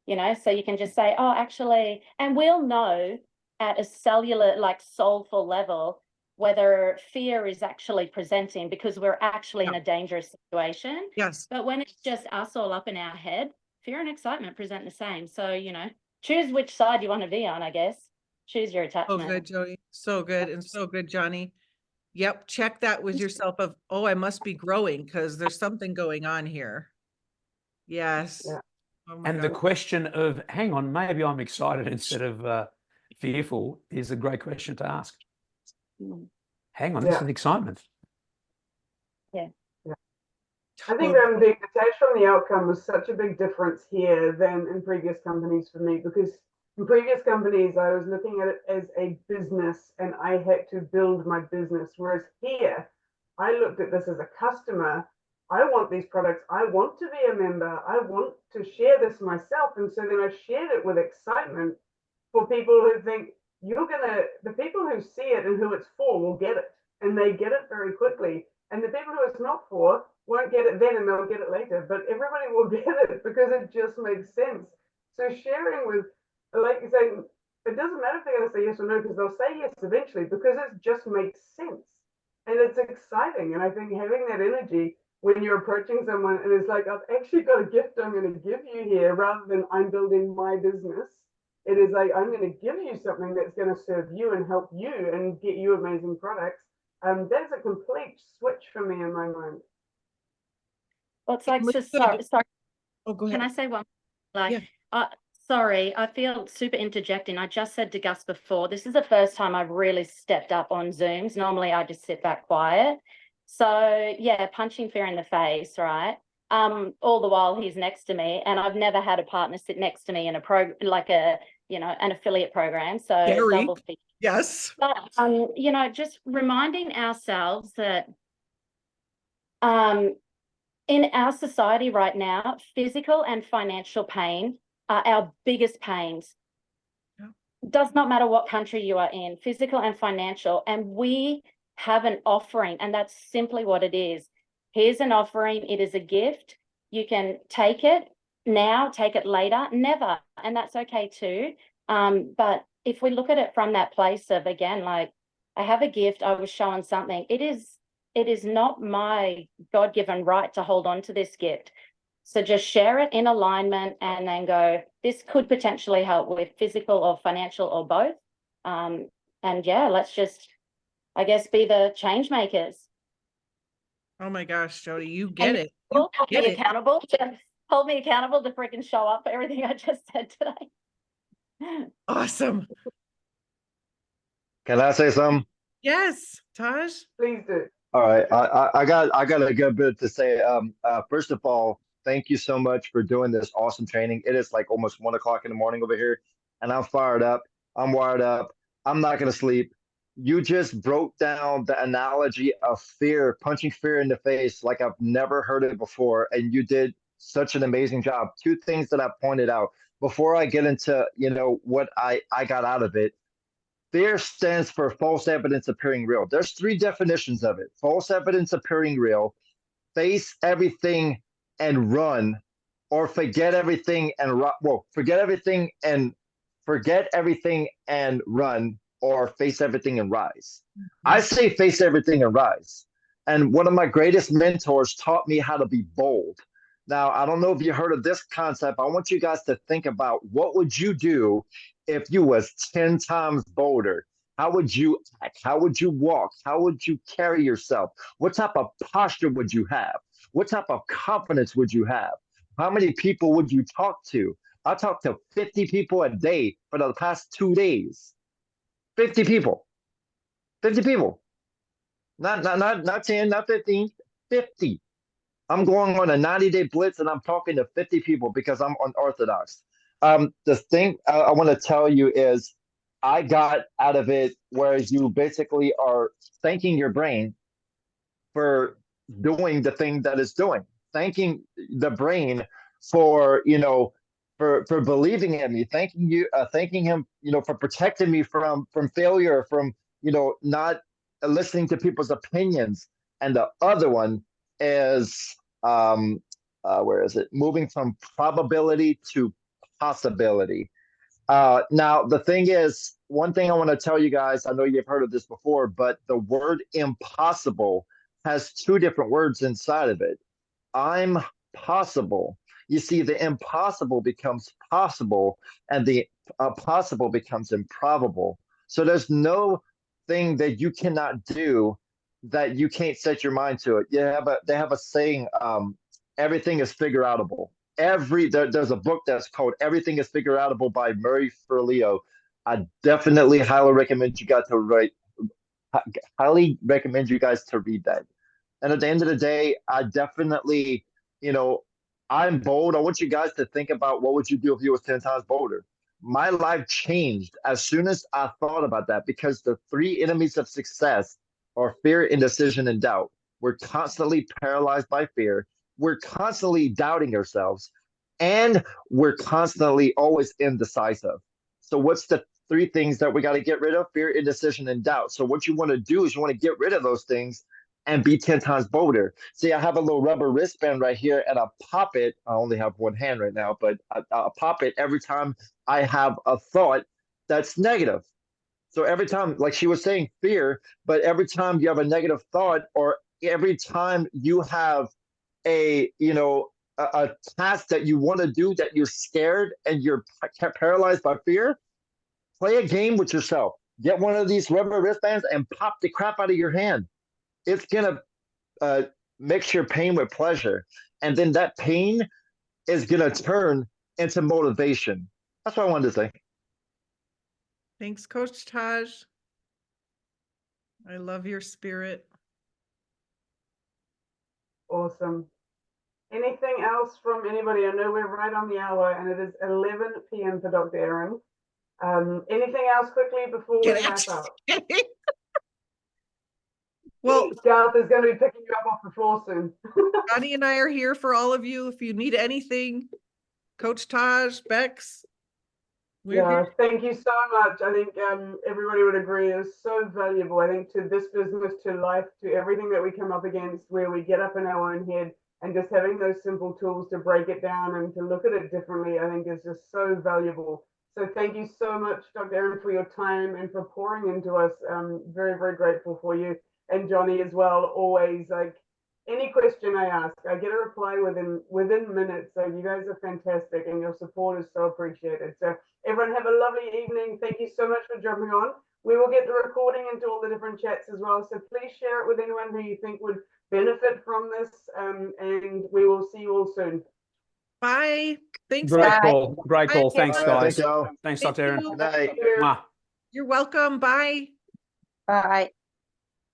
you know, so you can just say, oh, actually, and we'll know at a cellular, like soulful level, whether fear is actually presenting because we're actually in a dangerous situation. Yes. But when it's just us all up in our head, fear and excitement present the same. So, you know, choose which side you want to be on, I guess. Choose your So attachment. good, Jody. So good and so good, Johnny. Yep. Check that with yourself of, oh, I must be growing because there's something going on here. Yes. Yeah. Oh my And the God. question of, hang on, maybe I'm excited instead of fearful is a great question to ask. Hang on, this is excitement. Yeah. I think being detached from the outcome was such a big difference here than in previous companies for me, because in previous companies I was looking at it as a business and I had to build my business, whereas here I looked at this as a customer. I want these products. I want to be a member. I want to share this myself. And so then I shared it with excitement for people who think the people who see it and who it's for will get it. And they get it very quickly. And the people who it's not for won't get it then and they'll get it later. But everybody will get it because it just makes sense. So sharing with, like you say, it doesn't matter if they're going to say yes or no because they'll say yes eventually because it just makes sense. And it's exciting. And I think having that energy when you're approaching someone and it's like, I've actually got a gift I'm going to give you here rather than I'm building my business. It is like, I'm going to give you something that's going to serve you and help you and get you amazing products. That's a complete switch for me in my mind. Well, it's like, sorry. Oh, go ahead. Can I say one? Like, sorry, I feel super interjecting. I just said to Gus before, this is the first time I've really stepped up on Zooms. Normally I just sit back quiet. So yeah, punching fear in the face, right? All the while he's next to me, and I've never had a partner sit next to me in an affiliate program. So double fear. Yes. But just reminding ourselves that in our society right now, physical and financial pain are our biggest pains. Yeah. Does not matter what country you are in, physical and financial. And we have an offering, and that's simply what it is. Here's an offering. It is a gift. You can take it now, take it later, never. And that's okay too. But if we look at it from that place of, again, like, I have a gift, I was shown something, it is not my God-given right to hold on to this gift. So just share it in alignment and then go, this could potentially help with physical or financial or both. And yeah, let's just, I guess, be the change makers. Oh my gosh, Jody, you get it. Hold me accountable to freaking show up for everything I just said today. Awesome. Can I say something? Yes, Taj. Please do. All right, I got a good bit to say. First of all, thank you so much for doing this awesome training. It is like almost 1 o'clock in the morning over here, and I'm fired up. I'm wired up. I'm not gonna sleep. You just broke down the analogy of fear, punching fear in the face like I've never heard it before, and you did such an amazing job. Two things that I pointed out before I get into what I got out of it. Fear stands for false evidence appearing real. There's 3 definitions of it. False evidence appearing real, face everything and run, or forget everything and forget everything and run, or face everything and rise. I say face everything and rise. And one of my greatest mentors taught me how to be bold. Now, I don't know if you heard of this concept. I want you guys to think about what would you do if you was 10 times bolder? How would you act? How would you walk? How would you carry yourself? What type of posture would you have? What type of confidence would you have? How many people would you talk to? I talked to 50 people a day for the past 2 days. 50 people. 50 people. Not 10, not 15, 50. I'm going on a 90-day blitz and I'm talking to 50 people because I'm unorthodox. The thing I want to tell you is I got out of it where you basically are thanking your brain for doing the thing that it's doing, thanking the brain for, for believing in me, thanking him, for protecting me from failure, from, not listening to people's opinions. And the other one is, where is it? Moving from probability to possibility. Now, the thing is, one thing I want to tell you guys, I know you've heard of this before, but the word impossible has 2 different words inside of it. I'm possible. You see, the impossible becomes possible, and the possible becomes improbable. So there's no thing that you cannot do that you can't set your mind to it. They have a saying, everything is figure outable. There's a book that's called Everything is Figure Outable by Murray Ferlio. I definitely highly recommend you guys to read that. And at the end of the day, I definitely, I'm bold. I want you guys to think about what would you do if you was 10 times bolder. My life changed as soon as I thought about that, because the 3 enemies of success are fear, indecision, and doubt. We're constantly paralyzed by fear. We're constantly doubting ourselves, and we're constantly always indecisive. So what's the 3 things that we got to get rid of? Fear, indecision, and doubt. So what you want to do is you want to get rid of those things and be 10 times bolder. See, I have a little rubber wristband right here, and I pop it. I only have one hand right now, but I pop it every time I have a thought that's negative. So every time, like she was saying, fear, but every time you have a negative thought, or every time you have a task that you want to do that you're scared and you're paralyzed by fear, play a game with yourself. Get one of these rubber wristbands and pop the crap out of your hand. It's gonna mix your pain with pleasure, and then that pain is gonna turn into motivation. That's what I wanted to say. Thanks, Coach Taj. I love your spirit. Awesome. Anything else from anybody? I know we're right on the hour, and it is 11 p.m. for Dr. Erin. Anything else quickly before we wrap up? Well, Garth is going to be picking you up off the floor soon. Johnny and I are here for all of you. If you need anything, Coach Taj, Bex. Thank you so much. I think everybody would agree it was so valuable. I think to this business, to life, to everything that we come up against, where we get up in our own head, and just having those simple tools to break it down and to look at it differently, I think is just so valuable. So thank you so much, Dr. Erin, for your time and for pouring into us. Very, very grateful for you. And Johnny as well, always, like, any question I ask, I get a reply within minutes. So you guys are fantastic, and your support is so appreciated. So everyone have a lovely evening. Thank you so much for jumping on. We will get the recording into all the different chats as well. So please share it with anyone who you think would benefit from this. And we will see you all soon. Bye. Thanks. Great Bye. call. Great call. Bye, Thanks, everyone. guys. Thank y'all. Thanks, Thank Dr. Erin. you. Good night. Mwah. You're welcome. Bye. Bye.